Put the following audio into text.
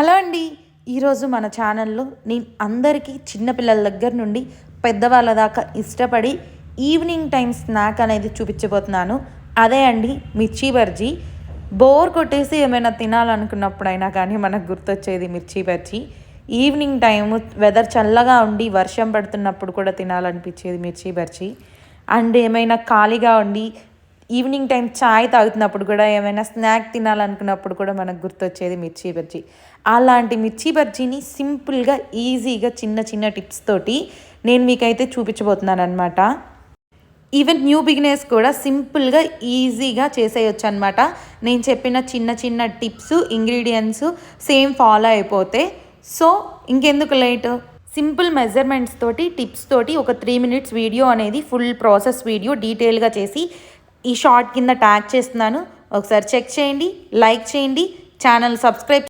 Hello అండి. ఈరోజు మన ఛానల్లో నేను అందరికీ చిన్నపిల్లల దగ్గర నుండి పెద్దవాళ్ళ దాకా ఇష్టపడి ఈవినింగ్ టైం స్నాక్ అనేది చూపించబోతున్నాను. అదే అండి మిర్చి బజ్జీ. బోర్ కొట్టేసి ఏమైనా తినాలనుకున్నప్పుడైనా కానీ మనకు గుర్తొచ్చేది మిర్చి బజ్జీ. ఈవినింగ్ టైము వెదర్ చల్లగా ఉండి వర్షం పడుతున్నప్పుడు కూడా తినాలనిపించేది మిర్చి బజ్జీ. అండ్ ఏమైనా ఖాళీగా ఉండి ఈవినింగ్ టైం చాయ్ తాగుతున్నప్పుడు కూడా ఏమైనా స్నాక్ తినాలనుకున్నప్పుడు కూడా మనకు గుర్తొచ్చేది మిర్చి బజ్జీ. అలాంటి మిర్చి బజ్జీని సింపుల్గా ఈజీగా చిన్న చిన్న టిప్స్ తోటి నేను మీకైతే చూపించబోతున్నాను అనమాట. ఈవెన్ న్యూ బిగినర్స్ కూడా సింపుల్గా ఈజీగా చేసేయచ్చు అనమాట. నేను చెప్పిన చిన్న చిన్న టిప్స్ ఇంగ్రీడియంట్స్ సేమ్ ఫాలో అయిపోతే. సో ఇంకెందుకు లేట్, సింపుల్ మెజర్మెంట్స్ తోటి టిప్స్ తోటి ఒక 3 minutes వీడియో అనేది ఫుల్ ప్రాసెస్ వీడియో డీటెయిల్గా చేసి ఈ షార్ట్ కింద ట్యాగ్ చేస్తున్నాను. ఒకసారి చెక్ చేయండి, లైక్ చేయండి, ఛానల్ సబ్స్క్రైబ్